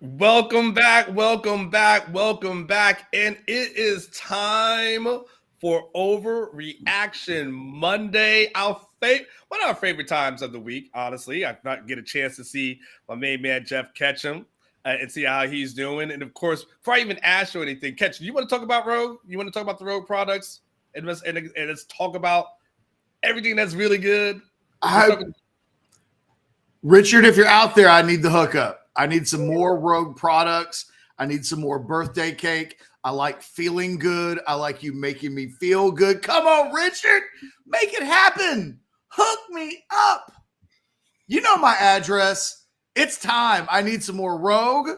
Welcome back, welcome back, welcome back. And it is time for Overreaction Monday. One of our favorite times of the week, honestly. I not get a chance to see my main man, Jeff Ketchum, and see how he's doing. And of course, before I even ask you anything, Ketchum, you want to talk about Rogue? You want to talk about the Rogue products? And let's talk about everything that's really good. Richard, if you're out there, I need the hookup. I need some more Rogue products. I need some more birthday cake. I like feeling good. I like you making me feel good. Come on, Richard. Make it happen. Hook me up. You know my address. It's time. I need some more Rogue.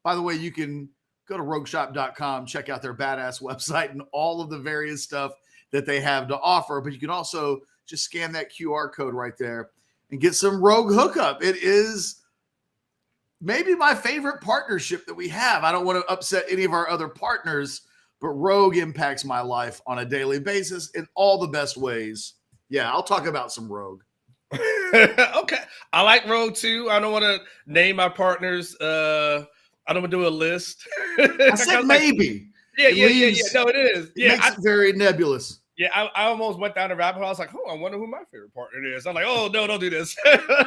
By the way, you can go to rogueshop.com, check out their badass website and all of the various stuff that they have to offer. But you can also just scan that QR code right there and get some Rogue hookup. It is maybe my favorite partnership that we have. I don't want to upset any of our other partners, but Rogue impacts my life on a daily basis in all the best ways. Yeah, I'll talk about some Rogue. Okay. I like Rogue too. I don't want to name my partners. I don't want to do a list. I said maybe. Yeah. No, it is. It makes it very nebulous. Yeah, I almost went down the rabbit hole. I was like, I wonder who my favorite partner is. I'm like, no, don't do this.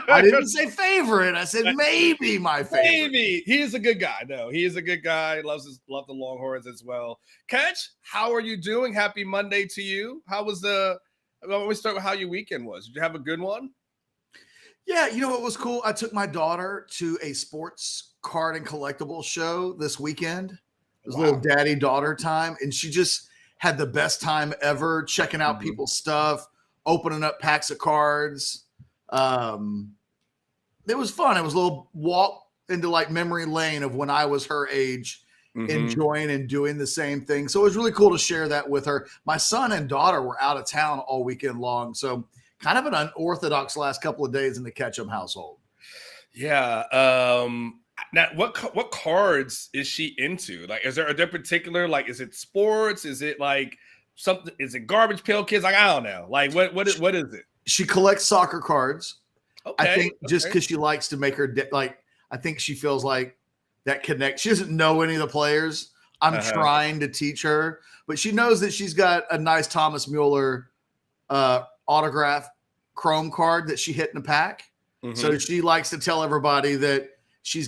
I didn't say favorite. I said maybe my favorite. Maybe. He is a good guy. No, he is a good guy. Loves the Longhorns as well. Catch, how are you doing? Happy Monday to you. How was we start with how your weekend was. Did you have a good one? Yeah, you know what was cool? I took my daughter to a sports card and collectible show this weekend. It was a little daddy-daughter time, and she just had the best time ever checking out people's stuff, opening up packs of cards. It was fun. It was a little walk into like memory lane of when I was her age, enjoying and doing the same thing. So it was really cool to share that with her. My son and daughter were out of town all weekend long. So kind of an unorthodox last couple of days in the Ketchum household. Yeah. Now, what cards is she into? Like, are there particular, like, is it sports? Is it like something? Is it Garbage Pail Kids? Like, I don't know. Like, what is it? She collects soccer cards. Okay. I think just because she likes to make her I think she feels like that connect. She doesn't know any of the players. I'm trying to teach her, but she knows that she's got a nice Thomas Mueller autograph chrome card that she hit in a pack. So she likes to tell everybody that she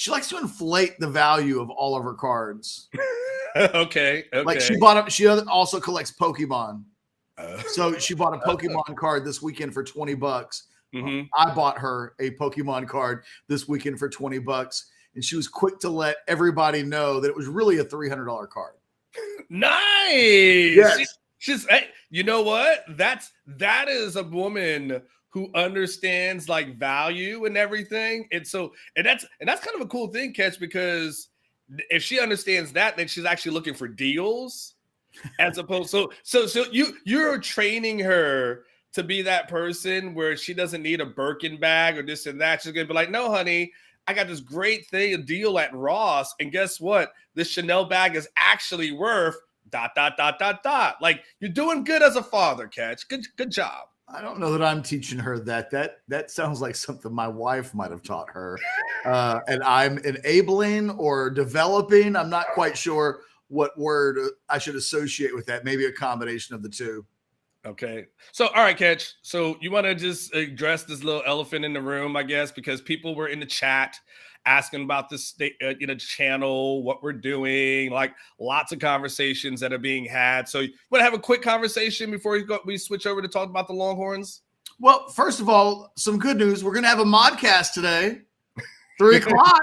likes to inflate the value of all of her cards. Okay. Like she also collects Pokemon. So she bought a Pokemon card this weekend for $20. I bought her a Pokemon card this weekend for $20, and she was quick to let everybody know that it was really a $300 card. Nice. Yes. She's you know what? That is a woman who understands like value and everything. And that's kind of a cool thing, Catch, because if she understands that, then she's actually looking for deals as opposed. So you're training her to be that person where she doesn't need a Birkin bag or this and that. She's going to be like, no, honey, I got this great thing, a deal at Ross. And guess what? This Chanel bag is actually worth ... Like, you're doing good as a father, Catch. Good job. I don't know that I'm teaching her that. That sounds like something my wife might have taught her. And I'm enabling or developing. I'm not quite sure what word I should associate with that. Maybe a combination of the two. Okay. So, all right, Catch. So you want to just address this little elephant in the room, I guess, because people were in the chat asking about this channel, what we're doing, like lots of conversations that are being had. So you want to have a quick conversation before we switch over to talk about the Longhorns? Well, first of all, some good news. We're going to have a modcast today, 3 o'clock.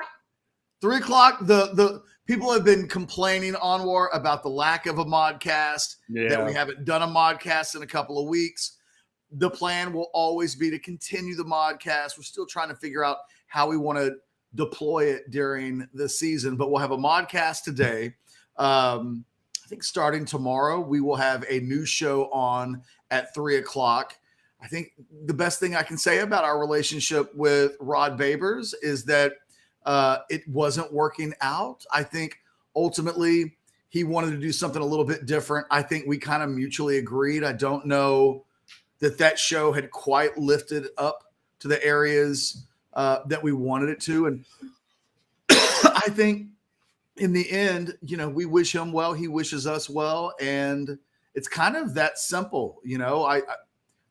3 o'clock. The people have been complaining onward about the lack of a modcast, that we haven't done a modcast in a couple of weeks. The plan will always be to continue the modcast. We're still trying to figure out how we want to deploy it during the season, but we'll have a modcast today. I think starting tomorrow, we will have a new show on at 3 o'clock. I think the best thing I can say about our relationship with Rod Babers is that it wasn't working out. I think ultimately he wanted to do something a little bit different. I think we kind of mutually agreed. I don't know that show had quite lifted up to the areas that we wanted it to. And I I think in the end, we wish him well. He wishes us well. And it's kind of that simple.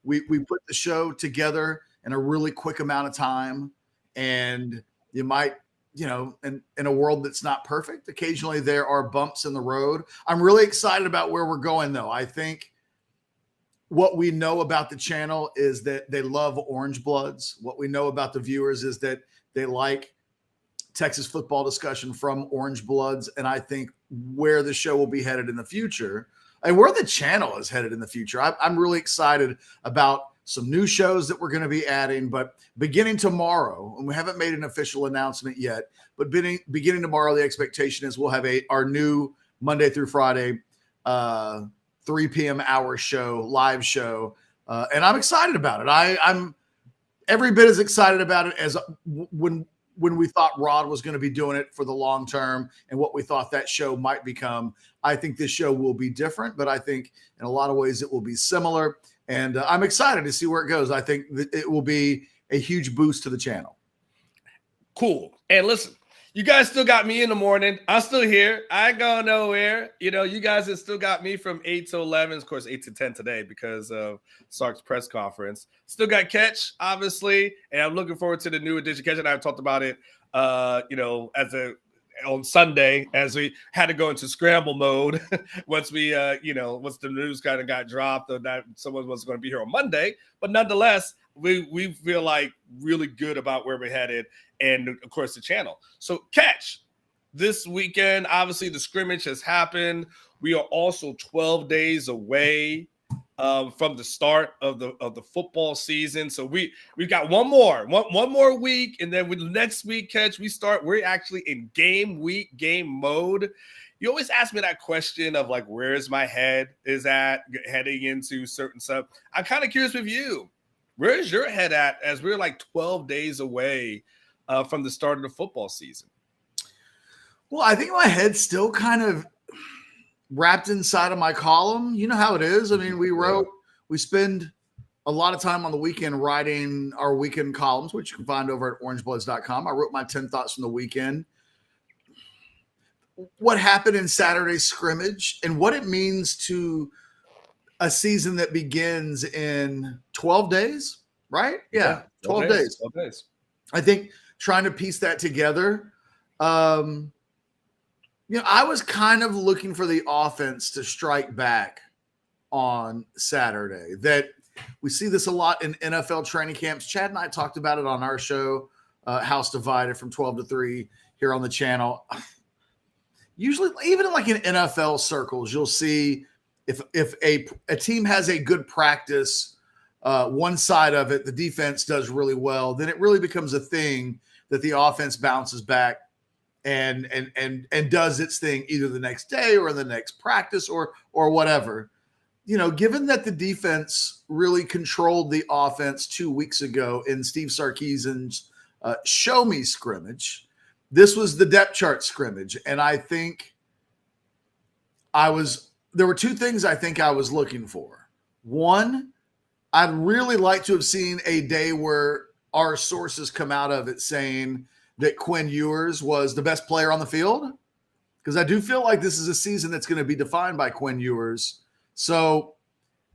We put the show together in a really quick amount of time. And you might, in a world that's not perfect, occasionally there are bumps in the road. I'm really excited about where we're going, though. I think what we know about the channel is that they love Orange Bloods. What we know about the viewers is that they like Texas football discussion from Orange Bloods. And I think where the show will be headed in the future and where the channel is headed in the future, I'm really excited about some new shows that we're going to be adding. But beginning tomorrow, and we haven't made an official announcement yet, but beginning tomorrow, the expectation is we'll have our new Monday through Friday 3 p.m. hour show, live show. And I'm excited about it. I'm every bit as excited about it as when we thought Rod was going to be doing it for the long term and what we thought that show might become. I think this show will be different, but I think in a lot of ways it will be similar. And I'm excited to see where it goes. I think that it will be a huge boost to the channel. Cool. And listen, you guys still got me in the morning. I'm still here. I ain't going nowhere. You guys have still got me from 8 to 11. Of course, 8 to 10 today because of Sark's press conference. Still got Catch, obviously. And I'm looking forward to the new edition. Catch and I talked about it, on Sunday as we had to go into scramble mode once we, once the news kind of got dropped or that someone was going to be here on Monday. But nonetheless, we feel like really good about where we're headed. And of course, the channel. So Catch, this weekend, obviously the scrimmage has happened. We are also 12 days away from the start of the football season. So we've got one more week, and then with next week, Catch, we're actually in game mode. You always ask me that question of like, where's my head is at heading into certain stuff. I'm kind of curious with you. Where's your head at as we're like 12 days away from the start of the football season? Well, I think my head's still kind of wrapped inside of my column. You know how it is. I mean, we spend a lot of time on the weekend writing our weekend columns, which you can find over at orangebloods.com. I wrote my 10 thoughts from the weekend. What happened in Saturday's scrimmage and what it means to a season that begins in 12 days, right? Yeah, 12 days. 12 days. I think trying to piece that together. I was kind of looking for the offense to strike back on Saturday. That we see this a lot in NFL training camps. Chad and I talked about it on our show, House Divided from 12 to 3 here on the channel. Usually, even like in NFL circles, you'll see if a team has a good practice, one side of it, the defense does really well, then it really becomes a thing that the offense bounces back and does its thing either the next day or the next practice or whatever. Given that the defense really controlled the offense 2 weeks ago in Steve Sarkisian's show me scrimmage, this was the depth chart scrimmage. And I think there were two things I think I was looking for. One, I'd really like to have seen a day where our sources come out of it saying that Quinn Ewers was the best player on the field, because I do feel like this is a season that's going to be defined by Quinn Ewers. So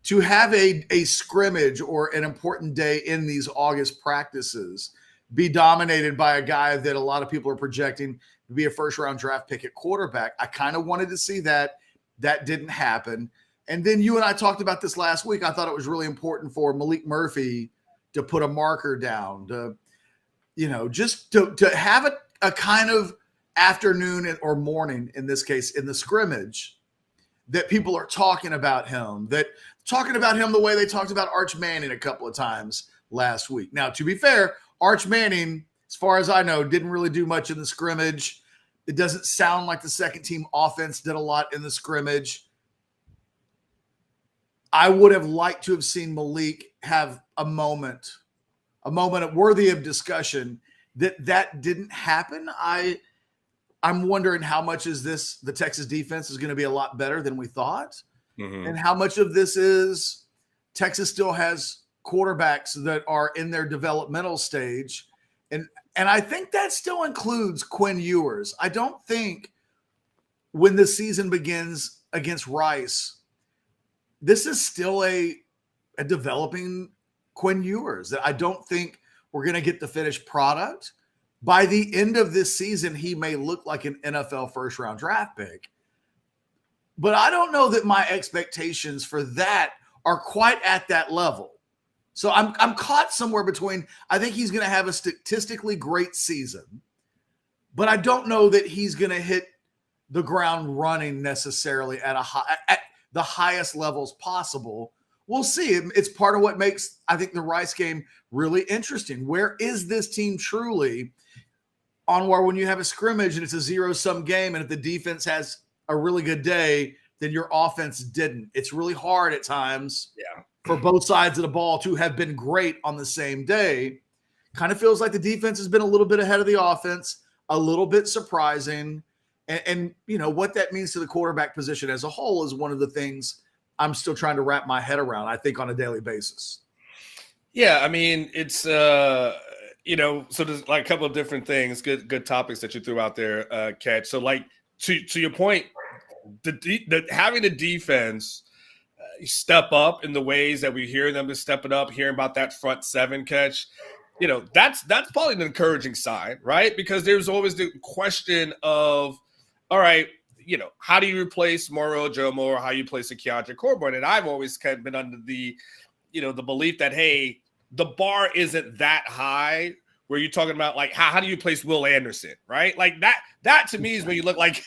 to have a scrimmage or an important day in these August practices be dominated by a guy that a lot of people are projecting to be a first-round draft pick at quarterback, I kind of wanted to see that. That didn't happen. And then you and I talked about this last week. I thought it was really important for Malik Murphy to put a marker down, just to have a kind of afternoon or morning, in this case, in the scrimmage, that people are talking about him the way they talked about Arch Manning a couple of times last week. Now, to be fair, Arch Manning, as far as I know, didn't really do much in the scrimmage. It doesn't sound like the second team offense did a lot in the scrimmage. I would have liked to have seen Malik have a moment worthy of discussion. That didn't happen. I'm wondering how much is this, the Texas defense is going to be a lot better than we thought. Mm-hmm. And how much of this is Texas still has quarterbacks that are in their developmental stage And I think that still includes Quinn Ewers. I don't think when the season begins against Rice, this is still a developing Quinn Ewers that I don't think we're going to get the finished product. By the end of this season, he may look like an NFL first-round draft pick. But I don't know that my expectations for that are quite at that level. So I'm caught somewhere between, I think he's going to have a statistically great season, but I don't know that he's going to hit the ground running necessarily at the highest levels possible. We'll see. It's part of what makes, I think, the Rice game really interesting. Where is this team truly on where when you have a scrimmage and it's a zero-sum game, and if the defense has a really good day, then your offense didn't. It's really hard at times for both sides of the ball to have been great on the same day. Kind of feels like the defense has been a little bit ahead of the offense, a little bit surprising. And you know, what that means to the quarterback position as a whole is one of the things I'm still trying to wrap my head around, I think, on a daily basis. Yeah, I mean, it's you know, so there's like a couple of different things, good topics that you threw out there, Catch. So like to your point, having the defense step up in the ways that we hear them to step it up, hearing about that front seven, Catch, you know, that's probably an encouraging sign, right? Because there's always the question of, all right, you know, how do you replace Mario Jomo, or how you replace a Keontae Coburn? And I've always kind of been under the, you know, the belief that, hey, the bar isn't that high where you're talking about like, how do you replace Will Anderson, right? Like that to me is when you look like,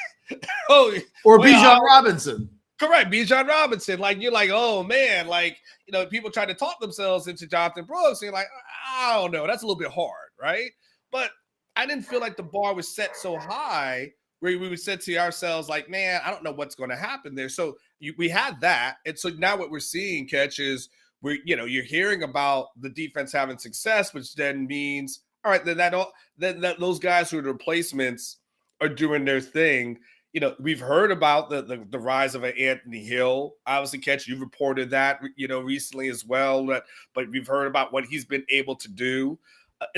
oh, or Bijan Robinson. Correct, Bijan Robinson. Like, you're like, oh man, like, you know, people try to talk themselves into Jonathan Brooks, and you're like, I don't know, that's a little bit hard, right? But I didn't feel like the bar was set so high where we would say to ourselves, like, man, I don't know what's going to happen there. So we had that, and so now what we're seeing, Catch, is you're hearing about the defense having success, which then means, all right, then that those guys who are the replacements are doing their thing. You know, we've heard about the rise of an Anthony Hill. Obviously, Catch, you reported that, you know, recently as well. But we've heard about what he's been able to do.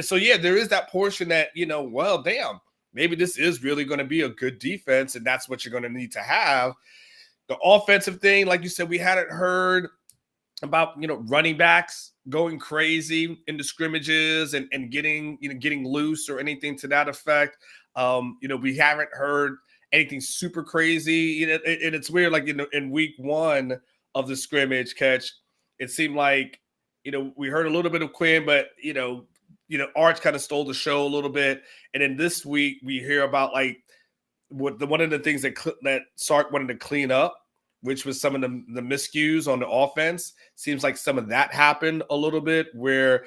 So, yeah, there is that portion that, you know, well, damn, maybe this is really going to be a good defense, and that's what you're going to need to have. The offensive thing, like you said, we hadn't heard about, you know, running backs going crazy in the scrimmages and getting loose or anything to that effect. You know, we haven't heard anything super crazy, you know, and it's weird. Like, you know, in week one of the scrimmage, Catch, it seemed like, you know, we heard a little bit of Quinn, but you know, Arch kind of stole the show a little bit. And then this week we hear about like one of the things that Sark wanted to clean up, which was some of the miscues on the offense. Seems like some of that happened a little bit, where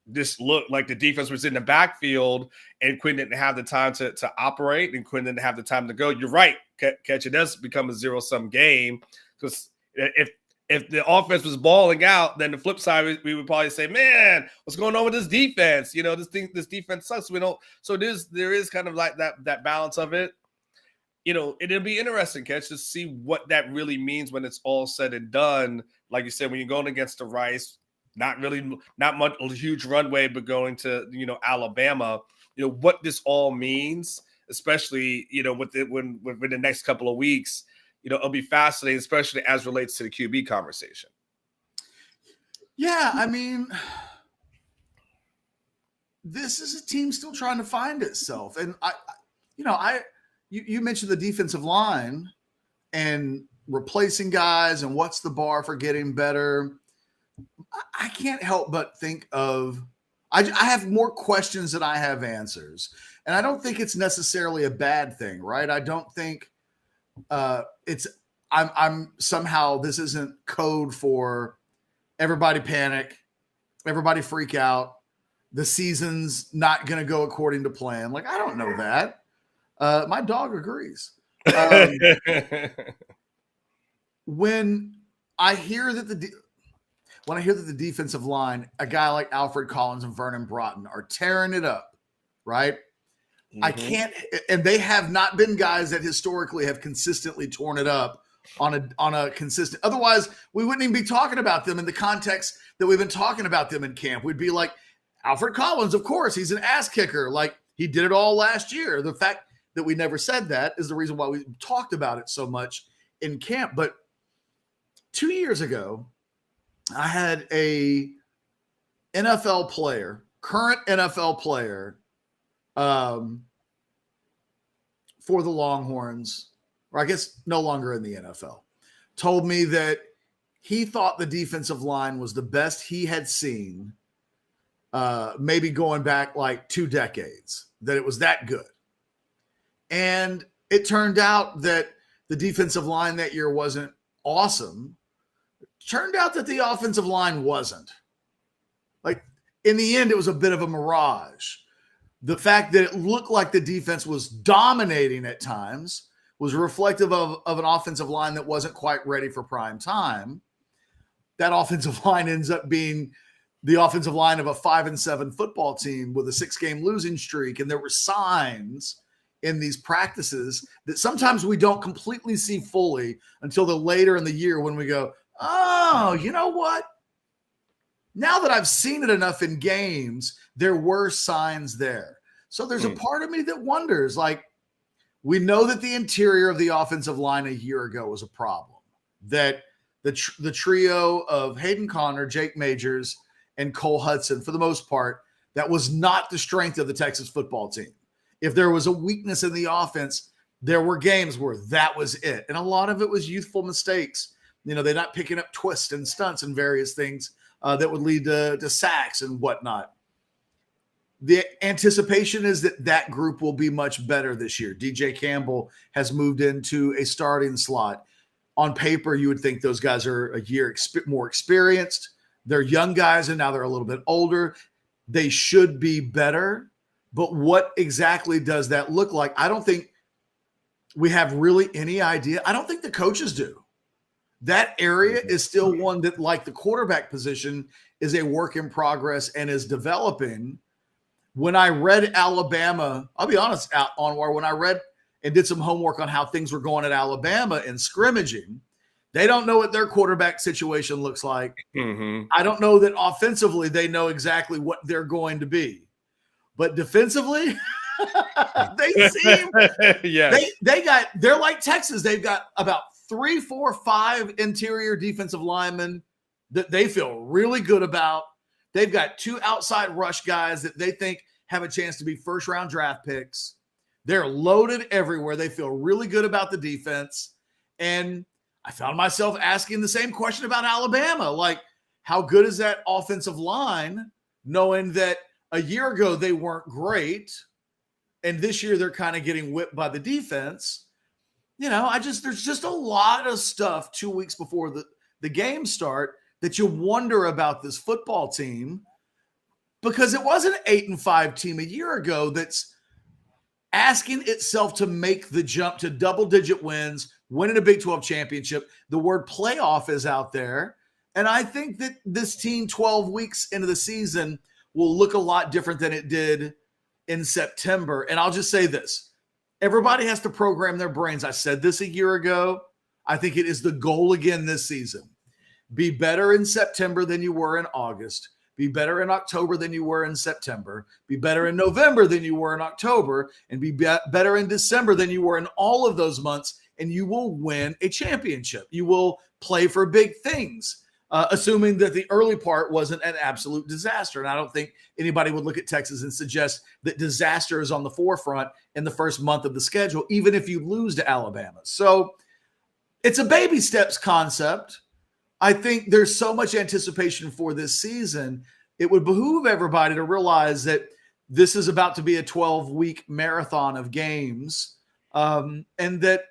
this looked like the defense was in the backfield and Quinn didn't have the time to operate, and Quinn didn't have the time to go. You're right, Catch. It does become a zero-sum game, because if the offense was balling out, then the flip side, we would probably say, man, what's going on with this defense? You know, this defense sucks. We don't. So there is kind of like that balance of it. You know, it'll be interesting, Catch, to see what that really means when it's all said and done. Like you said, when you're going against the Rice, not much, a huge runway, but going to, you know, Alabama, you know, what this all means, especially, you know, within the next couple of weeks, you know, it'll be fascinating, especially as relates to the QB conversation. Yeah, I mean, this is a team still trying to find itself. And you mentioned the defensive line and replacing guys and what's the bar for getting better. I can't help but think of, I have more questions than I have answers. And I don't think it's necessarily a bad thing, right? I don't think I'm somehow, this isn't code for everybody panic, everybody freak out, the season's not going to go according to plan. Like, I don't know that. My dog agrees. When I hear that the defensive line, a guy like Alfred Collins and Vernon Broughton are tearing it up, right? Mm-hmm. I can't, and they have not been guys that historically have consistently torn it up on a consistent. Otherwise, we wouldn't even be talking about them in the context that we've been talking about them in camp. We'd be like, Alfred Collins, of course, he's an ass kicker. Like, he did it all last year. The fact that we never said that is the reason why we talked about it so much in camp. But 2 years ago, I had a NFL player, current NFL player, for the Longhorns, or I guess no longer in the NFL, told me that he thought the defensive line was the best he had seen, maybe going back like 2 decades, that it was that good. And it turned out that the defensive line that year wasn't awesome. Turned out that the offensive line wasn't. Like, in the end, it was a bit of a mirage. The fact that it looked like the defense was dominating at times was reflective of an offensive line that wasn't quite ready for prime time. That offensive line ends up being the offensive line of a 5-7 football team with a 6-game losing streak. And there were signs in these practices that sometimes we don't completely see fully until the later in the year when we go, oh, you know what? Now that I've seen it enough in games, there were signs there. So there's a part of me that wonders, like, we know that the interior of the offensive line a year ago was a problem, that the trio of Hayden Conner, Jake Majors, and Cole Hudson, for the most part, that was not the strength of the Texas football team. If there was a weakness in the offense, there were games where that was it. And a lot of it was youthful mistakes. You know, they're not picking up twists and stunts and various things that would lead to sacks and whatnot. The anticipation is that group will be much better this year. DJ Campbell has moved into a starting slot. On paper, you would think those guys are a year more experienced. They're young guys, and now they're a little bit older. They should be better. But what exactly does that look like? I don't think we have really any idea. I don't think the coaches do. That area is still one that, like the quarterback position, is a work in progress and is developing. When I read Alabama, I'll be honest, Anwar, when I read and did some homework on how things were going at Alabama in scrimmaging, they don't know what their quarterback situation looks like. Mm-hmm. I don't know that offensively they know exactly what they're going to be. But defensively, they seem they're like Texas. They've got about 3, 4, 5 interior defensive linemen that they feel really good about. They've got 2 outside rush guys that they think have a chance to be first-round draft picks. They're loaded everywhere. They feel really good about the defense. And I found myself asking the same question about Alabama. Like, how good is that offensive line, knowing that a year ago they weren't great, and this year they're kind of getting whipped by the defense? You know, there's just a lot of stuff 2 weeks before the games start that you wonder about this football team, because it was an 8-5 team a year ago that's asking itself to make the jump to double-digit wins, winning a Big 12 championship. The word playoff is out there. And I think that this team 12 weeks into the season will look a lot different than it did in September. And I'll just say this. Everybody has to program their brains. I said this a year ago. I think it is the goal again this season. Be better in September than you were in August. Be better in October than you were in September. Be better in November than you were in October. And be better in December than you were in all of those months. And you will win a championship. You will play for big things, assuming that the early part wasn't an absolute disaster. And I don't think anybody would look at Texas and suggest that disaster is on the forefront in the first month of the schedule, even if you lose to Alabama. So it's a baby steps concept. I think there's so much anticipation for this season. It would behoove everybody to realize that this is about to be a 12-week marathon of games, and that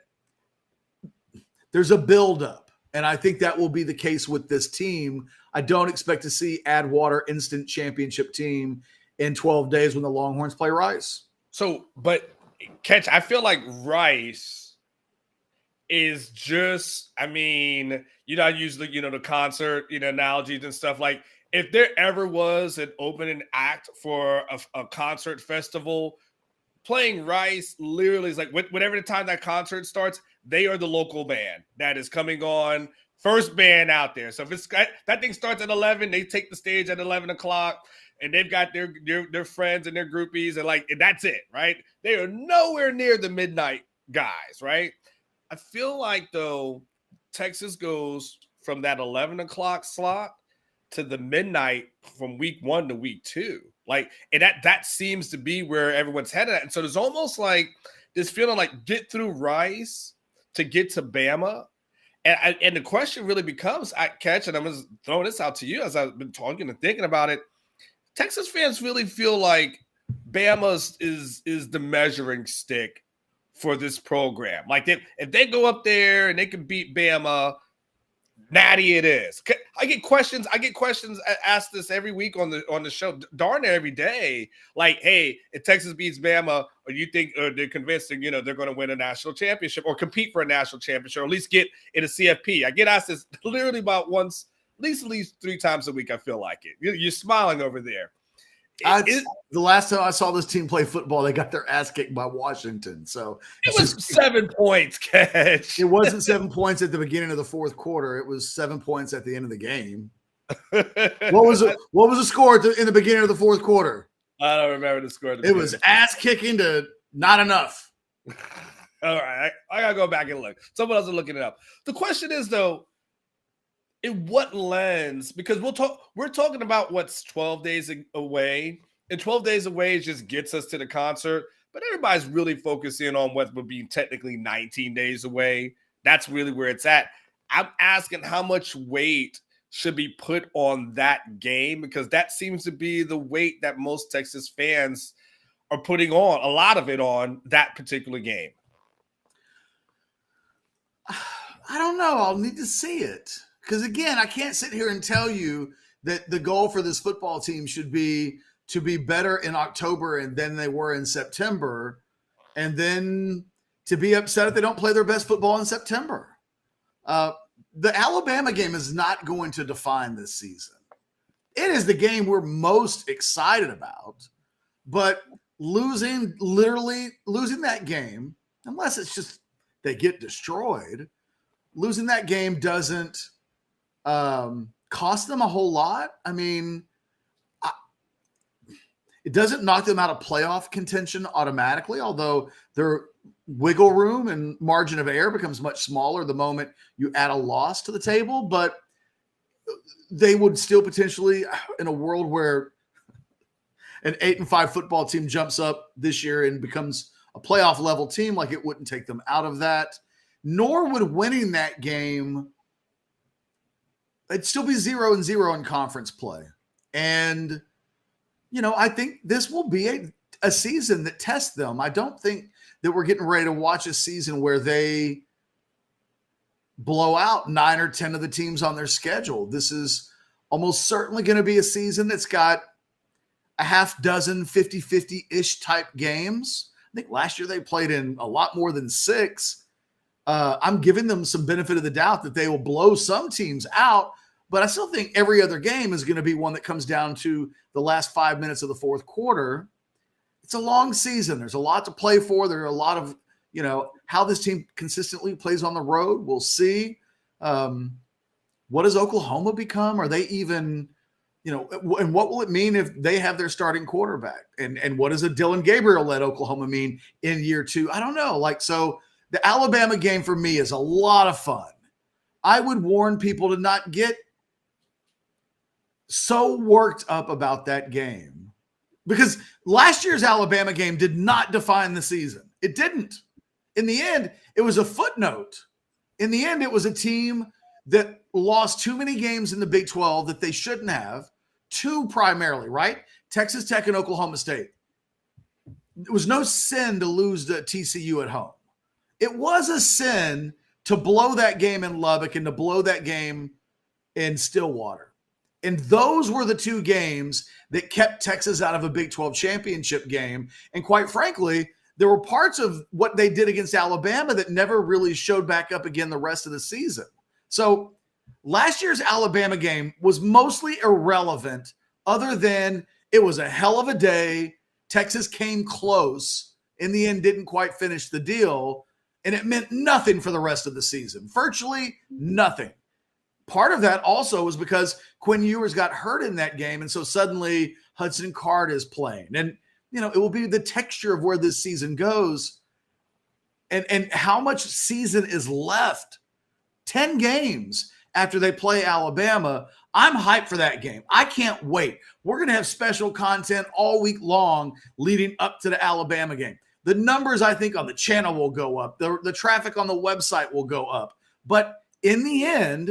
there's a buildup. And I think that will be the case with this team. I don't expect to see Adwater instant championship team in 12 days when the Longhorns play Rice. So, but Catch, I feel like Rice is just, I mean, you know, I use the, you know, the concert, you know, analogies and stuff. Like, if there ever was an opening act for a concert festival, playing Rice literally is like, whatever the time that concert starts, they are the local band that is coming on First band out there. So if it's that thing starts at 11, they take the stage at 11 o'clock, and they've got their friends and their groupies, and that's it, right? They are nowhere near the midnight guys, right? I feel like, though, Texas goes from that 11 o'clock slot to the midnight from week 1 to week 2. Like, and that seems to be where everyone's headed at. And so there's almost like this feeling like get through Rice to get to Bama. And the question really becomes, and I'm just throwing this out to you as I've been talking and thinking about it. Texas fans really feel like Bama is the measuring stick for this program. Like if they go up there and they can beat Bama, natty it is. I get questions asked this every week on the show, darn near every day. Like, hey, if Texas beats Bama, or you think they're convinced they're going to win a national championship or compete for a national championship, or at least get in a CFP. I get asked this literally about once, at least 3 times a week. I feel like it. You're smiling over there. The last time I saw this team play football, they got their ass kicked by Washington. So it was 7 points, Catch. It wasn't 7 points at the beginning of the fourth quarter. It was 7 points at the end of the game. What was the score in the beginning of the fourth quarter? I don't remember the score. It was ass kicking to not enough. All right, I gotta go back and look. Someone else is looking it up. The question is, though, in what lens? Because we're talking about what's 12 days away, and 12 days away just gets us to the concert. But everybody's really focusing on what would be technically 19 days away. That's really where it's at. I'm asking how much weight should be put on that game, because that seems to be the weight that most Texas fans are putting on, a lot of it on that particular game. I don't know. I'll need to see it. Because, again, I can't sit here and tell you that the goal for this football team should be to be better in October and than they were in September, and then to be upset if they don't play their best football in September. The Alabama game is not going to define this season. It is the game we're most excited about, but losing that game, unless it's just they get destroyed, losing that game doesn't cost them a whole lot. I mean, it doesn't knock them out of playoff contention automatically, although their wiggle room and margin of error becomes much smaller the moment you add a loss to the table. But they would still potentially, in a world where an 8-5 football team jumps up this year and becomes a playoff level team, like, it wouldn't take them out of that. Nor would winning that game, it'd still be 0-0 in conference play. And, I think this will be a season that tests them. I don't think that we're getting ready to watch a season where they blow out 9 or 10 of the teams on their schedule. This is almost certainly going to be a season that's got a half dozen 50-50-ish type games. I think last year they played in a lot more than 6. I'm giving them some benefit of the doubt that they will blow some teams out, but I still think every other game is going to be one that comes down to the last 5 minutes of the fourth quarter. It's a long season. There's a lot to play for. There are a lot of, how this team consistently plays on the road. We'll see. What does Oklahoma become? Are they even, and what will it mean if they have their starting quarterback? And what does a Dylan Gabriel-led Oklahoma mean in year 2? I don't know. So the Alabama game for me is a lot of fun. I would warn people to not get so worked up about that game, because last year's Alabama game did not define the season. It didn't. In the end, it was a footnote. In the end, it was a team that lost too many games in the Big 12 that they shouldn't have. 2 primarily, right? Texas Tech and Oklahoma State. It was no sin to lose to TCU at home. It was a sin to blow that game in Lubbock and to blow that game in Stillwater. And those were the 2 games that kept Texas out of a Big 12 championship game. And quite frankly, there were parts of what they did against Alabama that never really showed back up again the rest of the season. So last year's Alabama game was mostly irrelevant, other than it was a hell of a day. Texas came close. In the end, didn't quite finish the deal. And it meant nothing for the rest of the season. Virtually nothing. part of that also was because Quinn Ewers got hurt in that game. And so suddenly Hudson Card is playing. And, it will be the texture of where this season goes and how much season is left. 10 games after they play Alabama. I'm hyped for that game. I can't wait. We're going to have special content all week long leading up to the Alabama game. The numbers, I think, on the channel will go up. The traffic on the website will go up. But in the end,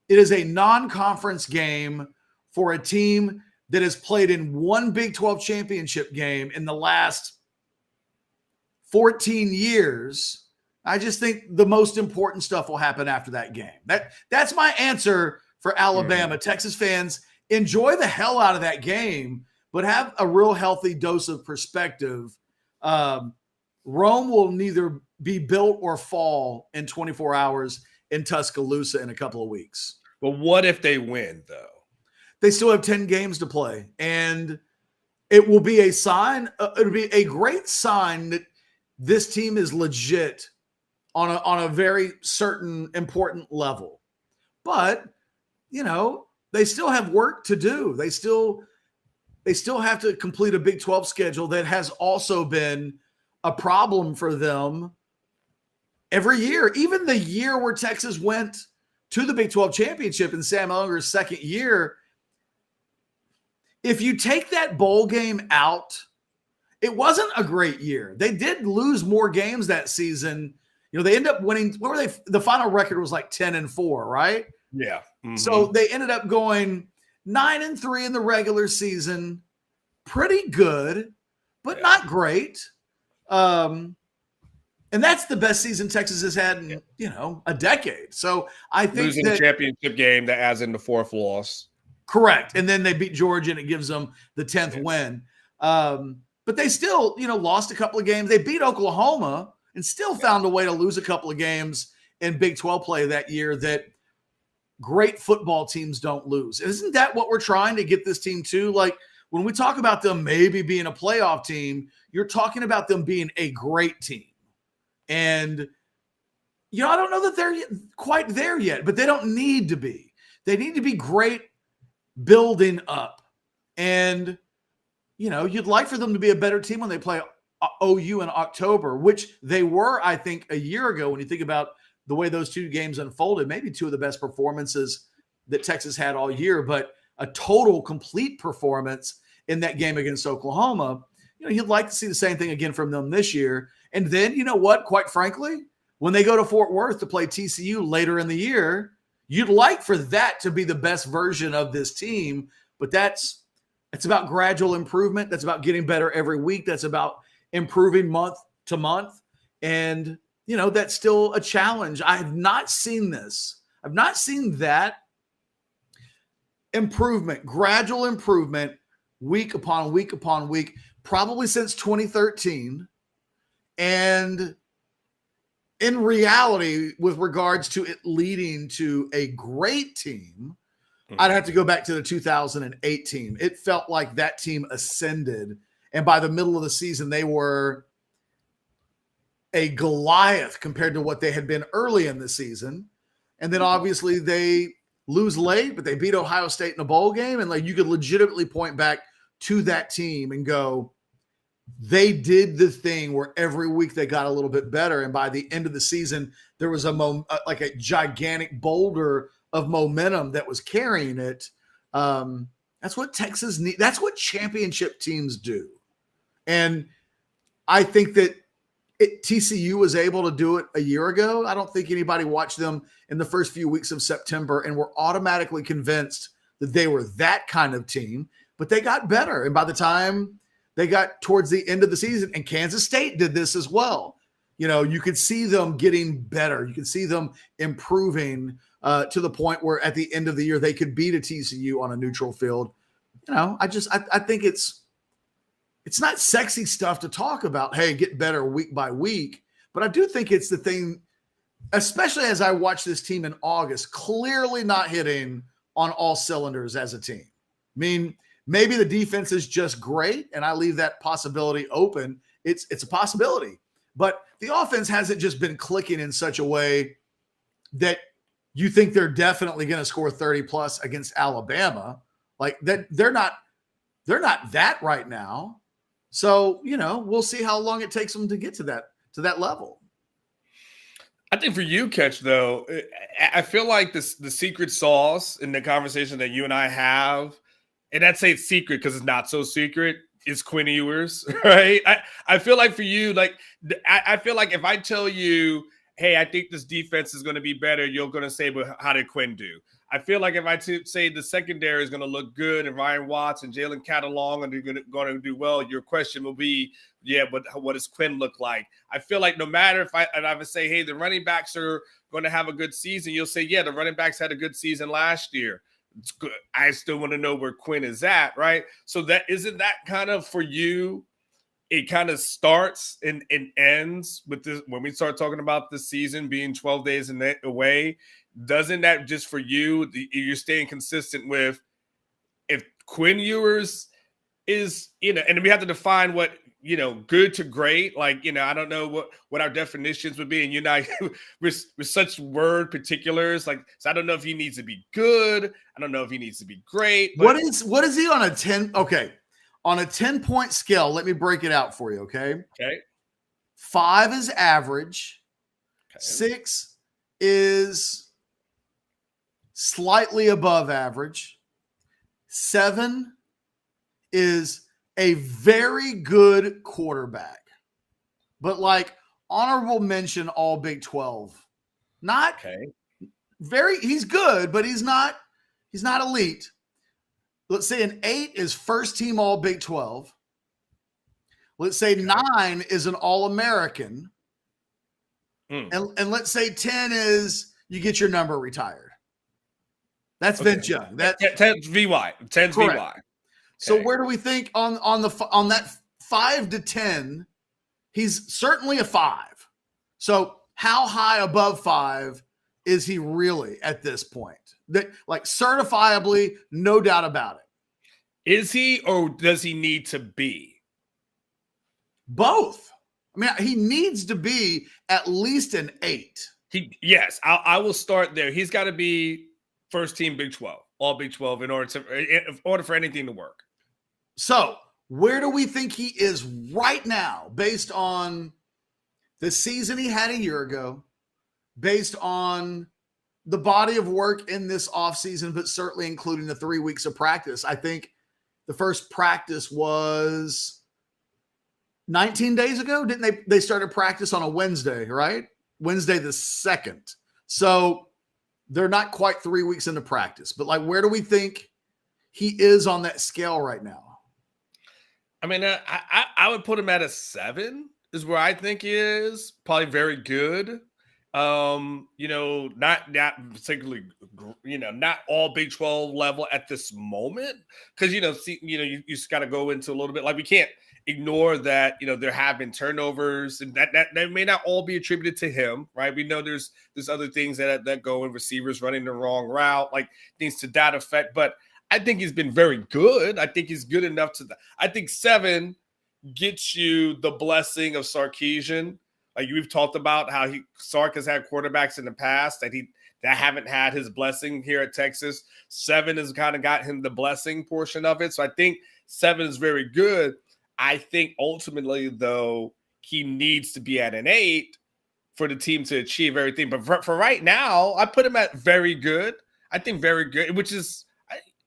it is a non-conference game for a team that has played in one Big 12 championship game in the last 14 years. I just think the most important stuff will happen after that game. That's my answer for Alabama. Texas fans, enjoy the hell out of that game, but have a real healthy dose of perspective. Rome will neither be built or fall in 24 hours in Tuscaloosa in a couple of weeks. But what if they win, though? They still have 10 games to play, and it will be a sign. It'll be a great sign that this team is legit on a very certain important level. But, they still have work to do. They still have to complete a Big 12 schedule that has also been a problem for them every year. Even the year where Texas went to the Big 12 championship in Sam Ellinger's second year, if you take that bowl game out, it wasn't a great year. They did lose more games that season. They ended up winning. What were they? The final record was like 10-4, right? Yeah. Mm-hmm. So they ended up going 9-3 in the regular season. Pretty good, but not great. And that's the best season Texas has had in, a decade. So I think losing the championship game that adds in the fourth loss. Correct. And then they beat Georgia and it gives them the 10th win. But they still, lost a couple of games. They beat Oklahoma and still found a way to lose a couple of games in Big 12 play that year that great football teams don't lose. Isn't that what we're trying to get this team to? Like when we talk about them maybe being a playoff team, you're talking about them being a great team. And, I don't know that they're quite there yet, but they don't need to be. They need to be great building up. And, you'd like for them to be a better team when they play OU in October, which they were, I think, a year ago when you think about the way those two games unfolded. Maybe two of the best performances that Texas had all year, but a total complete performance in that game against Oklahoma. You'd like to see the same thing again from them this year. And then, quite frankly, when they go to Fort Worth to play TCU later in the year, you'd like for that to be the best version of this team, but it's about gradual improvement. That's about getting better every week. That's about improving month to month. And, that's still a challenge. I have not seen this. I've not seen that improvement, gradual improvement, week upon week upon week, probably since 2013. And in reality, with regards to it leading to a great team, I'd have to go back to the 2008 team. It felt like that team ascended. And by the middle of the season, they were a Goliath compared to what they had been early in the season. And then obviously they lose late, but they beat Ohio State in a bowl game. And you could legitimately point back to that team and go, they did the thing where every week they got a little bit better. And by the end of the season, there was a gigantic boulder of momentum that was carrying it. That's what Texas needs. That's what championship teams do. And I think that TCU was able to do it a year ago. I don't think anybody watched them in the first few weeks of September and were automatically convinced that they were that kind of team, but they got better. And by the time they got towards the end of the season, and Kansas State did this as well, you could see them getting better. You could see them improving to the point where at the end of the year, they could beat a TCU on a neutral field. I think it's not sexy stuff to talk about, hey, get better week by week. But I do think it's the thing, especially as I watch this team in August, clearly not hitting on all cylinders as a team. I mean, maybe the defense is just great, and I leave that possibility open. It's a possibility. But the offense hasn't just been clicking in such a way that you think they're definitely going to score 30 plus against Alabama. Like that, they're not that right now. So, we'll see how long it takes them to get to that level. I think for you, Catch, though, I feel like the secret sauce in the conversation that you and I have, and I'd say it's secret because it's not so secret, is Quinn Ewers, right? I feel like for you, I feel like if I tell you, hey, I think this defense is going to be better, you're going to say, but how did Quinn do? I feel like if I say the secondary is going to look good and Ryan Watts and Jalen Catalong are going to do well, your question will be, yeah, but what does Quinn look like? I feel like no matter if I would say, hey, the running backs are going to have a good season, you'll say, yeah, the running backs had a good season last year. It's good. I still want to know where Quinn is at, right? So that isn't that kind of for you. It kind of starts and ends with this when we start talking about the season being 12 days away. Doesn't that just for you, you're staying consistent with if Quinn Ewers is, and we have to define what, good to great. Like, I don't know what our definitions would be. And you're not with such word particulars. Like, so I don't know if he needs to be good. I don't know if he needs to be great. But what is he on a 10? Okay. On a 10-point scale, let me break it out for you, okay? Okay. 5 is average. Okay. 6 is slightly above average. 7 is a very good quarterback. But honorable mention all Big 12. Not very, he's good, but he's not elite. Let's say an 8 is first team all Big 12. Let's say 9 is an All-American. And let's say 10 is you get your number retired. That's Vince Young. That's 10's VY. 10's correct. VY. Okay. So where do we think on that 5 to 10, he's certainly a 5. So how high above 5 is he really at this point? That certifiably, no doubt about it. Is he, or does he need to be? Both. I mean, he needs to be at least an 8. Yes, I will start there. He's got to be first team Big 12, all Big 12 in order for anything to work. So where do we think he is right now based on the season he had a year ago, based on the body of work in this offseason, but certainly including the 3 weeks of practice? I think the first practice was 19 days ago. Didn't they started practice on a Wednesday, right? Wednesday the 2nd. So they're not quite 3 weeks into practice, but where do we think he is on that scale right now? I mean, I would put him at a 7 is where I think he is. Probably very good. Not particularly, not all Big 12 level at this moment. Because, you just got to go into a little bit. We can't ignore that, there have been turnovers and that may not all be attributed to him, right? We know there's other things that go in, receivers running the wrong route, things to that effect. But I think he's been very good. I think he's good enough I think 7 gets you the blessing of Sarkisian. We've talked about how Sark has had quarterbacks in the past that haven't had his blessing here at Texas. 7 has kind of got him the blessing portion of it. So I think 7 is very good. I think ultimately, though, he needs to be at an 8 for the team to achieve everything. But for right now, I put him at very good. I think very good, which is,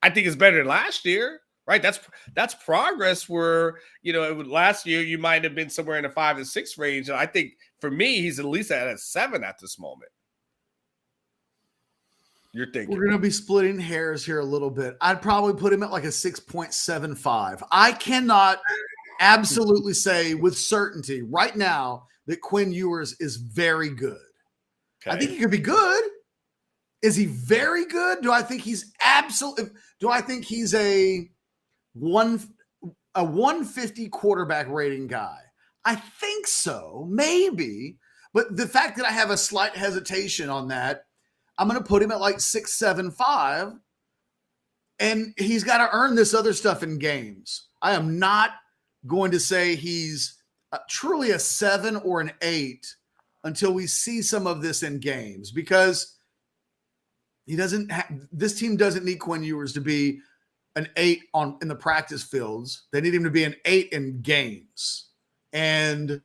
I think is better than last year, right? That's progress where, last year you might have been somewhere in the 5 to 6 range. And I think for me, he's at least at a 7 at this moment. You're thinking. We're going to be splitting hairs here a little bit. I'd probably put him at a 6.75. I cannot absolutely say with certainty right now that Quinn Ewers is very good. Okay. I think he could be good. Is he very good? Do I think he's a 150 quarterback rating guy? I think so, maybe. But the fact that I have a slight hesitation on that, I'm going to put him at 6.75, and he's got to earn this other stuff in games. I am not going to say he's truly a 7 or an 8 until we see some of this in games, because this team doesn't need Quinn Ewers to be an 8 in the practice fields. They need him to be an 8 in games. And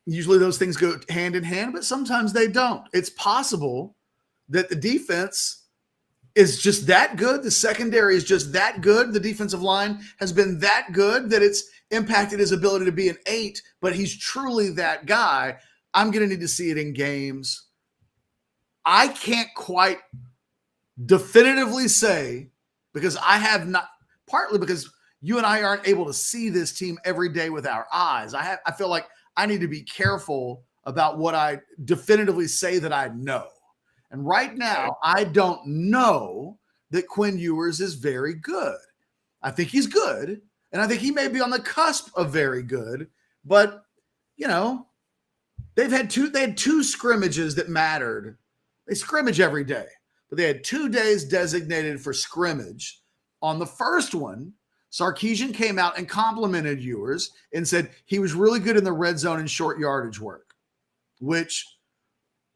usually those things go hand in hand, but sometimes they don't. It's possible that the defense is just that good. The secondary is just that good. The defensive line has been that good that it's impacted his ability to be an 8, but he's truly that guy. I'm going to need to see it in games. I can't quite definitively say, because I have not, partly because you and I aren't able to see this team every day with our eyes. I feel like I need to be careful about what I definitively say that I know. And right now, I don't know that Quinn Ewers is very good. I think he's good, and I think he may be on the cusp of very good. But, they had two scrimmages that mattered. They scrimmage every day, but they had 2 days designated for scrimmage. On the first one, Sarkisian came out and complimented Ewers and said he was really good in the red zone and short yardage work, which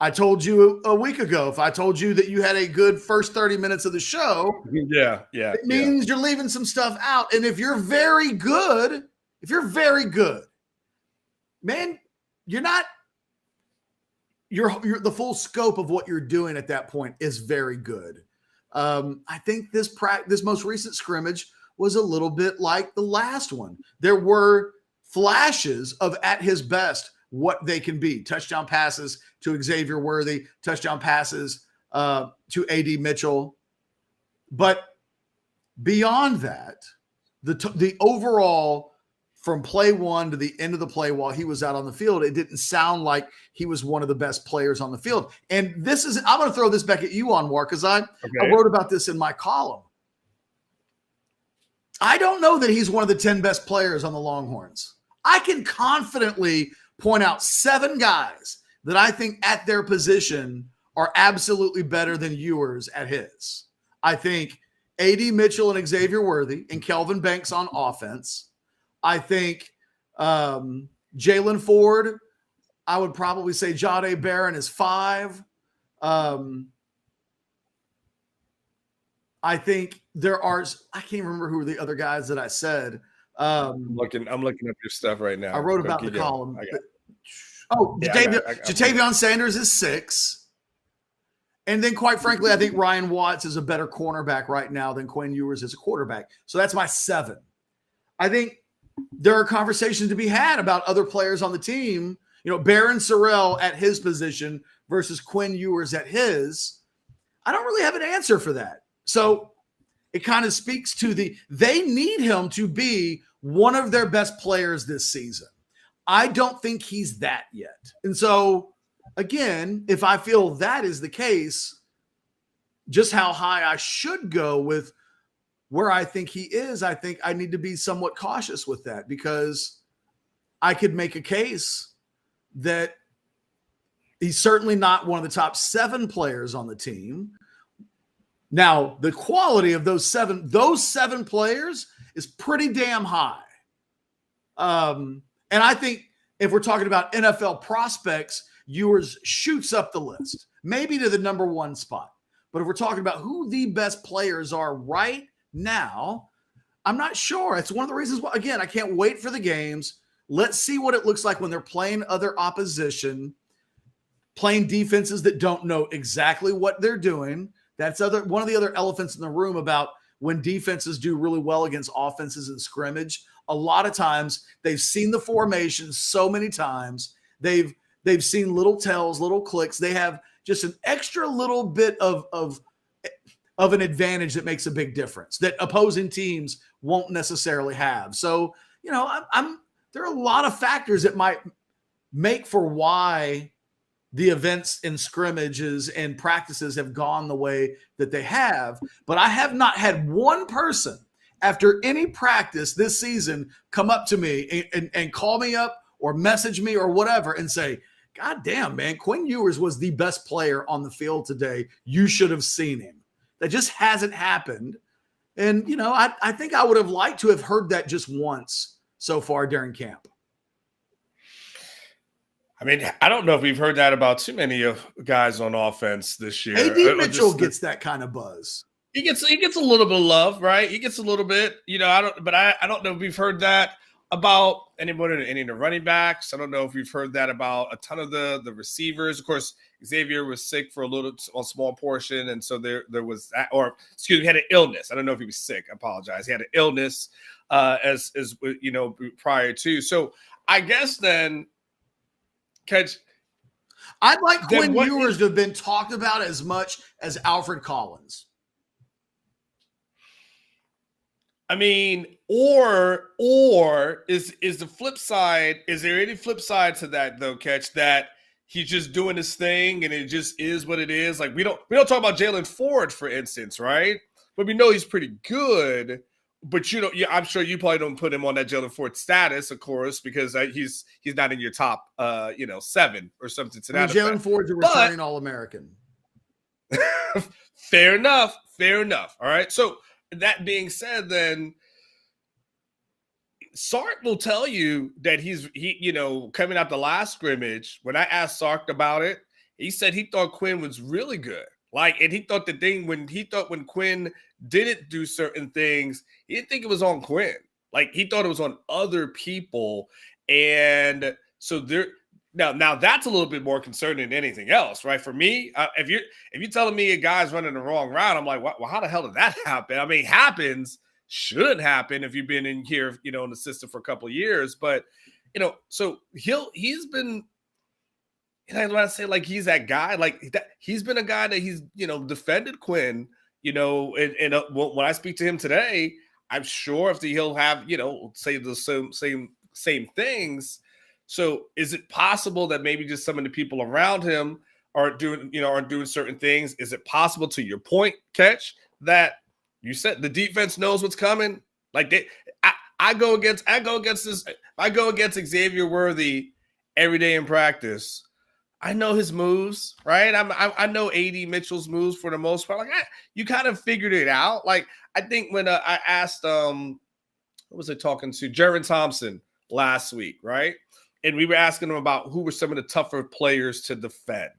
I told you a week ago. If I told you that you had a good first 30 minutes of the show, it means you're leaving some stuff out. And if you're very good, man, you're the full scope of what you're doing at that point is very good. I think this most recent scrimmage was a little bit like the last one. There were flashes of at his best what they can be. Touchdown passes to Xavier Worthy, touchdown passes to A.D. Mitchell. But beyond that, the overall from play one to the end of the play while he was out on the field, it didn't sound like he was one of the best players on the field. And I'm going to throw this back at you, Anwar, because I wrote about this in my column. I don't know that he's one of the 10 best players on the Longhorns. I can confidently point out 7 guys that I think at their position are absolutely better than Ewers at his. I think A.D. Mitchell and Xavier Worthy and Kelvin Banks on offense. I think Jalen Ford, I would probably say Jahdae Barron is 5. I think there are – I can't remember who were the other guys that I said. I'm looking up your stuff right now. I wrote about the column. Jatavion Sanders is 6. And then, quite frankly, I think Ryan Watts is a better cornerback right now than Quinn Ewers is a quarterback. So that's my 7. I think there are conversations to be had about other players on the team. Baron Sorrell at his position versus Quinn Ewers at his. I don't really have an answer for that. So it kind of speaks to they need him to be one of their best players this season. I don't think he's that yet. And so, again, if I feel that is the case, just how high I should go with where I think he is, I think I need to be somewhat cautious with that, because I could make a case that he's certainly not one of the top 7 players on the team. Now, the quality of those seven players is pretty damn high. And I think if we're talking about NFL prospects, Ewers shoots up the list, maybe to the number 1 spot. But if we're talking about who the best players are right now, I'm not sure. It's one of the reasons why, again, I can't wait for the games. Let's see what it looks like when they're playing other opposition, playing defenses that don't know exactly what they're doing. That's one of the other elephants in the room about when defenses do really well against offenses in scrimmage. A lot of times they've seen the formation so many times. They've seen little tells, little clicks. They have just an extra little bit of an advantage that makes a big difference that opposing teams won't necessarily have. So, there are a lot of factors that might make for why the events in scrimmages and practices have gone the way that they have. But I have not had one person after any practice this season come up to me and call me up or message me or whatever and say, God damn, man, Quinn Ewers was the best player on the field today. You should have seen him. That just hasn't happened. And, I think I would have liked to have heard that just once so far during camp. I mean, I don't know if we've heard that about too many of guys on offense this year. AD Mitchell gets that kind of buzz. He gets a little bit of love, right? He gets a little bit, I don't know if we've heard that about any of the running backs. I don't know if we've heard that about a ton of the receivers. Of course, Xavier was sick for a small portion, and so there was that, or excuse me, he had an illness. I don't know if he was sick. I apologize. He had an illness as prior to. So I guess then, catch. I'd like Quinn Ewers to have been talked about as much as Alfred Collins. I mean, or is the flip side? Is there any flip side to that though, Catch? That he's just doing his thing and it just is what it is. Like we don't talk about Jalen Ford, for instance, right? But we know he's pretty good. But I'm sure you probably don't put him on that Jalen Ford status, of course, because he's not in your top 7 or something to that. Jalen Ford's a returning All-American. Fair enough. All right. So that being said, then Sark will tell you that he coming out the last scrimmage, when I asked Sark about it, he said he thought Quinn was really good. And he thought when Quinn didn't do certain things, he didn't think it was on Quinn. He thought it was on other people. And so now that's a little bit more concerning than anything else, right? For me, if you're telling me a guy's running the wrong route, I'm like, well, how the hell did that happen? I mean, shouldn't happen if you've been in here, in the system for a couple of years. But, so he's been, I want to say he's that guy, he's been a guy that he's, defended Quinn, and when I speak to him today, I'm sure he'll have, say the same things. So is it possible that maybe just some of the people around him are doing certain things? Is it possible, to your point, Catch, that you said the defense knows what's coming? I go against Xavier Worthy every day in practice. I know his moves, right? I know AD Mitchell's moves for the most part. You kind of figured it out. I think when I asked, what was I talking to? Jaron Thompson last week, right? And we were asking him about who were some of the tougher players to defend.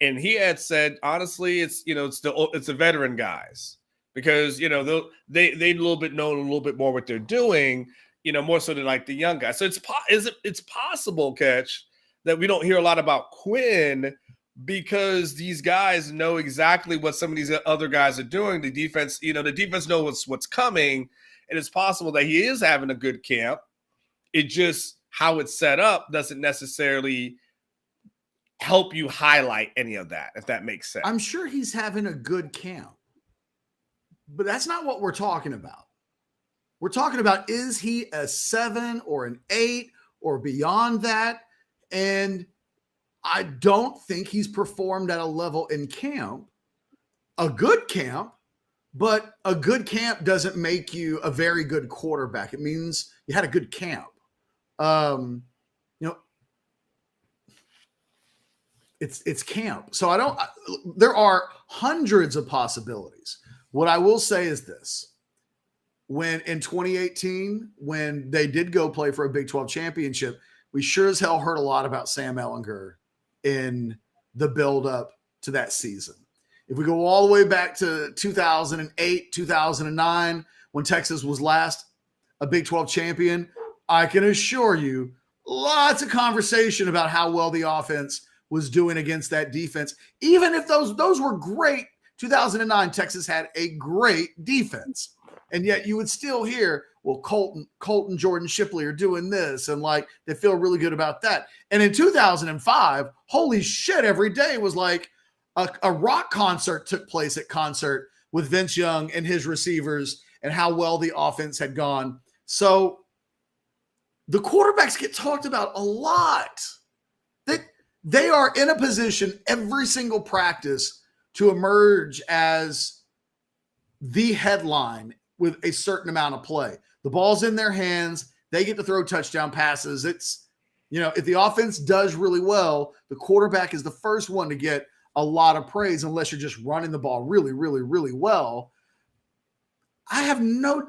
And he had said, honestly, it's the veteran guys, because, they know a little bit more what they're doing, more so than the young guys. So it's possible, Catch, that we don't hear a lot about Quinn because these guys know exactly what some of these other guys are doing. The defense knows what's coming, and it's possible that he is having a good camp. It just, how it's set up doesn't necessarily help you highlight any of that, if that makes sense. I'm sure he's having a good camp, but that's not what we're talking about. We're talking about, is he a 7 or an 8 or beyond that? And I don't think he's performed at a level in camp, a good camp, but a good camp doesn't make you a very good quarterback. It means you had a good camp. It's camp. So there are hundreds of possibilities. What I will say is this: when in 2018, when they did go play for a Big 12 championship, we sure as hell heard a lot about Sam Ehlinger in the buildup to that season. If we go all the way back to 2008, 2009, when Texas was last a Big 12 champion, I can assure you lots of conversation about how well the offense was doing against that defense. Even if those were great, 2009, Texas had a great defense. And yet you would still hear, well, Colton, Jordan Shipley are doing this, and they feel really good about that. And in 2005, holy shit, every day was like a rock concert took place at concert with Vince Young and his receivers and how well the offense had gone. So the quarterbacks get talked about a lot. They are in a position every single practice to emerge as the headline with a certain amount of play. The ball's in their hands. They get to throw touchdown passes. It's, if the offense does really well, the quarterback is the first one to get a lot of praise, unless you're just running the ball really, really, really well. I'm not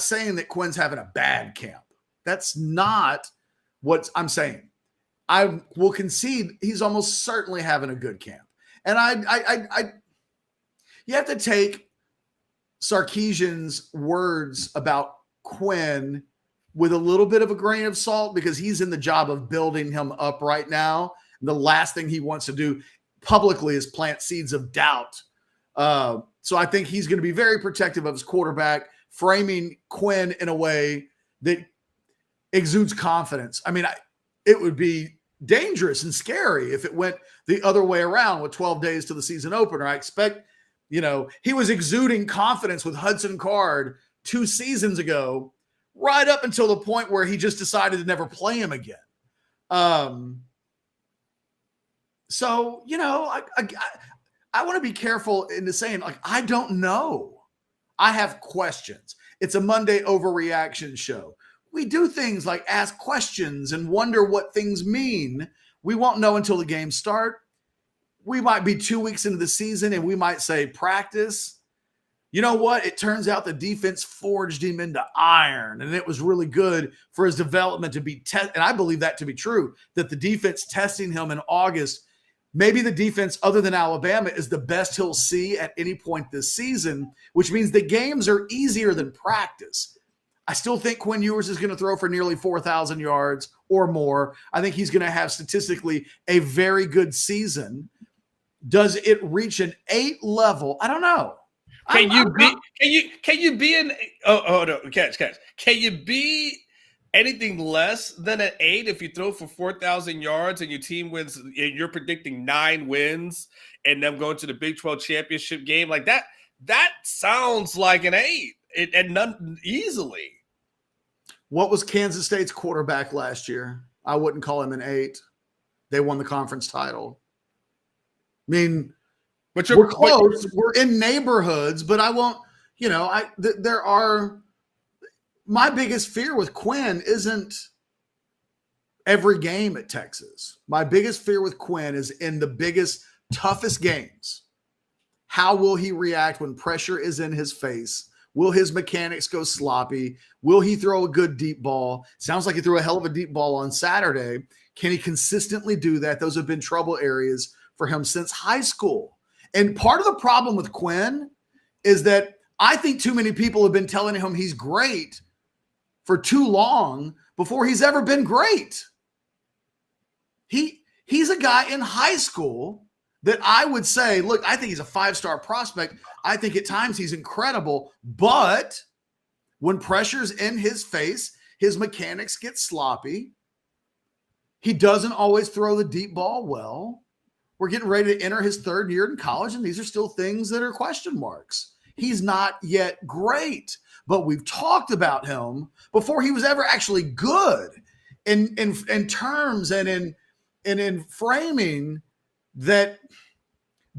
saying that Quinn's having a bad camp. That's not what I'm saying. I will concede he's almost certainly having a good camp. And you have to take Sarkisian's words about Quinn with a little bit of a grain of salt, because he's in the job of building him up right now. And the last thing he wants to do publicly is plant seeds of doubt. So I think he's going to be very protective of his quarterback, framing Quinn in a way that exudes confidence. I mean, it would be dangerous and scary if it went the other way around with 12 days to the season opener. I expect, he was exuding confidence with Hudson Card 2 seasons ago, right up until the point where he just decided to never play him again. So, I want to be careful into saying, like, I don't know. I have questions. It's a Monday overreaction show. We do things like ask questions and wonder what things mean. We won't know until the games start. We might be 2 weeks into the season and we might say practice. You know what? It turns out the defense forged him into iron, and it was really good for his development to be tested. And I believe that to be true, that the defense testing him in August, maybe the defense other than Alabama, is the best he'll see at any point this season, which means the games are easier than practice. I still think Quinn Ewers is going to throw for nearly 4,000 yards or more. I think he's going to have statistically a very good season. Does it reach an 8 level? I don't know. Can you be an catch. Can you be anything less than an 8 if you throw for 4,000 yards and your team wins, and you're predicting 9 wins and them going to the Big 12 championship game? Like that sounds like an 8 and none easily. What was Kansas State's quarterback last year? I wouldn't call him an 8. They won the conference title. I mean, but we're close. We're in neighborhoods, but I won't, there are, my biggest fear with Quinn isn't every game at Texas. My biggest fear with Quinn is in the biggest, toughest games. How will he react when pressure is in his face? Will his mechanics go sloppy? Will he throw a good deep ball? Sounds like he threw a hell of a deep ball on Saturday. Can he consistently do that? Those have been trouble areas for him since high school. And part of the problem with Quinn is that I think too many people have been telling him he's great for too long before he's ever been great. He's a guy in high school that I would say, look, I think he's a 5-star prospect. I think at times he's incredible, but when pressure's in his face, his mechanics get sloppy. He doesn't always throw the deep ball well. We're getting ready to enter his 3rd year in college, and these are still things that are question marks. He's not yet great, but we've talked about him before he was ever actually good in terms and in framing that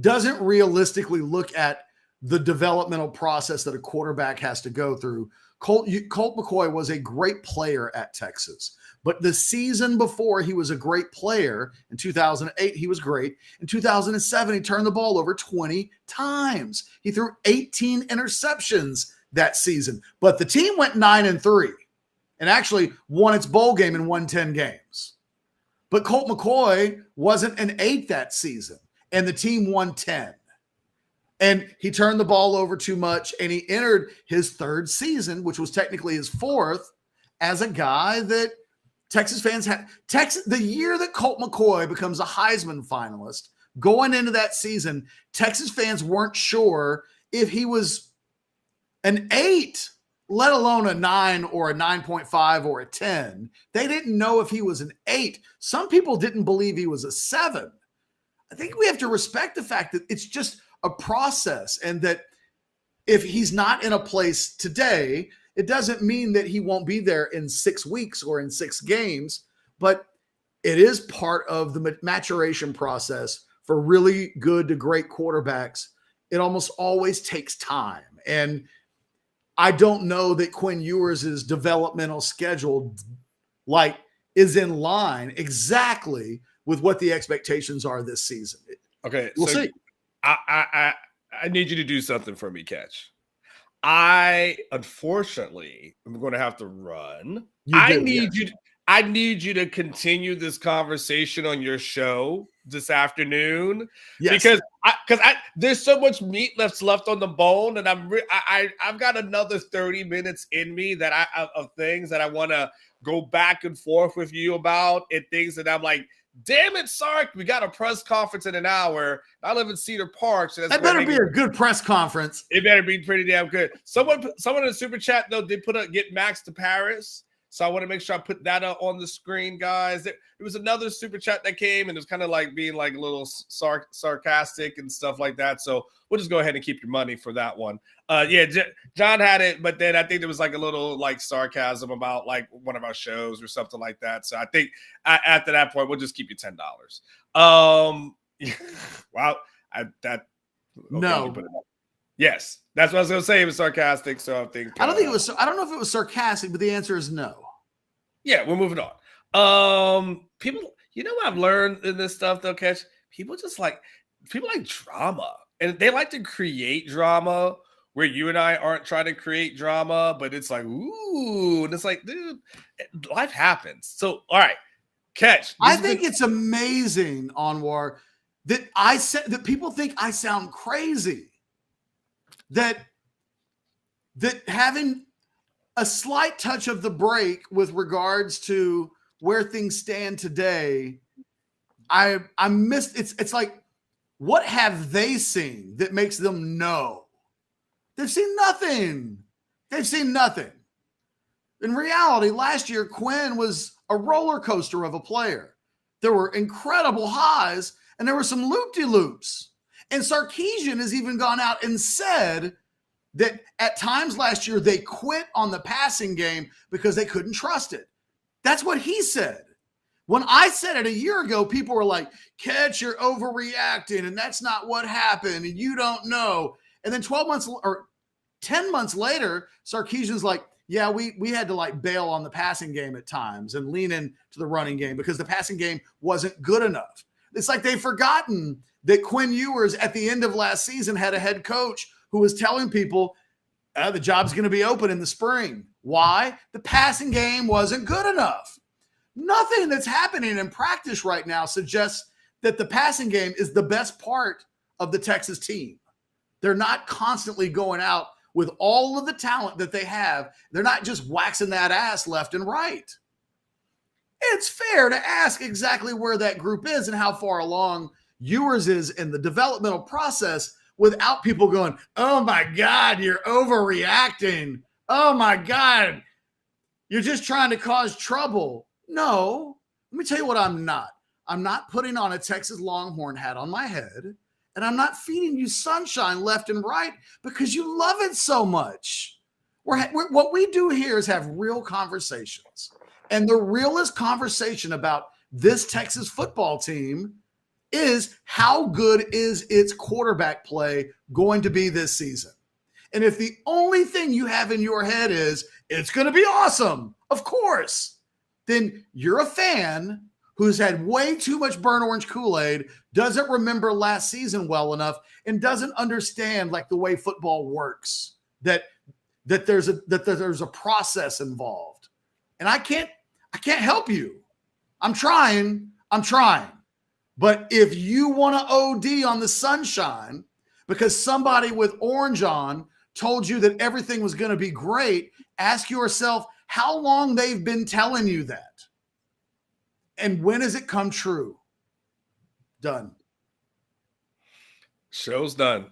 doesn't realistically look at the developmental process that a quarterback has to go through. Colt McCoy was a great player at Texas, but the season before he was a great player, in 2008, he was great. In 2007, he turned the ball over 20 times. He threw 18 interceptions that season, but the team went 9-3 and actually won its bowl game and won 10 games. But Colt McCoy wasn't an 8 that season, and the team won 10. And he turned the ball over too much, and he entered his 3rd season, which was technically his 4th, as a guy that Texas fans had. The year that Colt McCoy becomes a Heisman finalist, going into that season, Texas fans weren't sure if he was an 8, let alone a 9 or a 9.5 or a 10. They didn't know if he was an 8. Some people didn't believe he was a 7. I think we have to respect the fact that it's just a process, and that if he's not in a place today, it doesn't mean that he won't be there in 6 weeks or in 6 games, but it is part of the maturation process for really good to great quarterbacks. It almost always takes time. And I don't know that Quinn Ewers' developmental schedule is in line exactly with what the expectations are this season. Okay. We'll see. I need you to do something for me, Catch. I unfortunately am going to have to run. I need you. I need you to continue this conversation on your show this afternoon, because there's so much meat left on the bone, and I've got another 30 minutes in me that of things that I want to go back and forth with you about, and things that I'm like, damn it, Sark, we got a press conference in an hour. I live in Cedar Park, so that better be a good press conference. It better be pretty damn good. Someone in the super chat though did get Max to Paris. So I want to make sure I put that up on the screen, guys. There was another super chat that came, and it was kind of like being like a little sarcastic and stuff like that. So we'll just go ahead and keep your money for that one. John had it, but then I think there was like a little like sarcasm about like one of our shows or something like that. So I think after that point, we'll just keep you $10. Wow, no. Yes, that's what I was going to say. It was sarcastic, so I think I don't think it was. I don't know if it was sarcastic, but the answer is no. Yeah, we're moving on. People, what I've learned in this stuff, though, Catch, people like drama, and they like to create drama where you and I aren't trying to create drama, but it's like, ooh, and it's like, dude, life happens. So, all right, Catch. I think it's amazing, Anwar, that I said that people think I sound crazy. That having a slight touch of the break with regards to where things stand today, I missed. It's like, what have they seen that makes them know? They've seen nothing. They've seen nothing. In reality, last year, Quinn was a roller coaster of a player. There were incredible highs, and there were some loop-de-loops. And Sarkisian has even gone out and said that at times last year they quit on the passing game because they couldn't trust it. That's what he said. When I said it a year ago, people were like, Catch, you're overreacting, and that's not what happened, and you don't know. And then 12 months or 10 months later, Sarkisian's like, yeah, we had to like bail on the passing game at times and lean into the running game because the passing game wasn't good enough. It's like they've forgotten that Quinn Ewers at the end of last season had a head coach who was telling people the job's going to be open in the spring. Why? The passing game wasn't good enough. Nothing that's happening in practice right now suggests that the passing game is the best part of the Texas team. They're not constantly going out with all of the talent that they have. They're not just waxing that ass left and right. It's fair to ask exactly where that group is and how far along Ewers is in the developmental process without people going, oh my God, you're overreacting. Oh my God, you're just trying to cause trouble. No, let me tell you what I'm not. I'm not putting on a Texas Longhorn hat on my head, and I'm not feeding you sunshine left and right because you love it so much. What we do here is have real conversations. And the realest conversation about this Texas football team is how good is its quarterback play going to be this season? And if the only thing you have in your head is it's going to be awesome, of course, then you're a fan who's had way too much burnt orange Kool-Aid, doesn't remember last season well enough, and doesn't understand like the way football works, that there's a process involved. And I can't help you. I'm trying. But if you want to OD on the sunshine because somebody with orange on told you that everything was going to be great, ask yourself how long they've been telling you that. And when has it come true? Done. Show's done.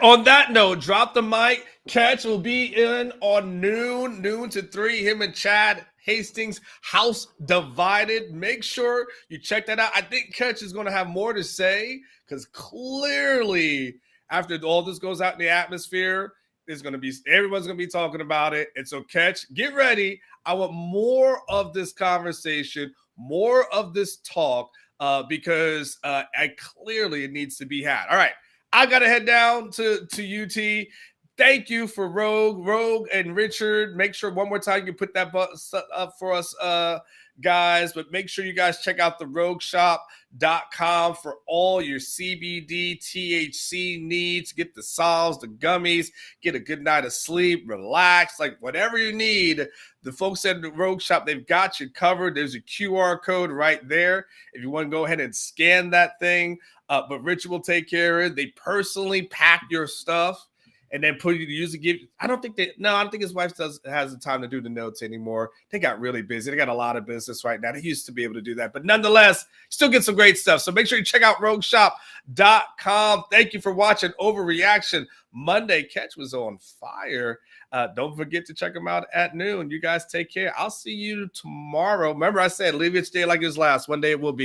On that note, drop the mic. Catch will be in on noon to 3. Him and Chad Hastings, House Divided. Make sure you check that out. I think Catch is going to have more to say because clearly after all this goes out in the atmosphere, everyone's going to be talking about it. And so Catch, get ready. I want more of this conversation, more of this talk because it needs to be had. All right. I got to head down to UT. Thank you for Rogue and Richard. Make sure one more time you put that button up for us, guys. But make sure you guys check out the rogueshop.com for all your CBD, THC needs. Get the salves, the gummies, get a good night of sleep, relax, like whatever you need. The folks at the Rogue Shop, they've got you covered. There's a QR code right there if you want to go ahead and scan that thing. But Richard will take care of it. They personally pack your stuff and then put you to use it. I don't think his wife has the time to do the notes anymore. They got really busy. They got a lot of business right now. They used to be able to do that. But nonetheless, still get some great stuff. So make sure you check out rogueshop.com. Thank you for watching Overreaction. Monday Catch was on fire. Don't forget to check them out at noon. You guys take care. I'll see you tomorrow. Remember I said leave each day like it was last. One day it will be.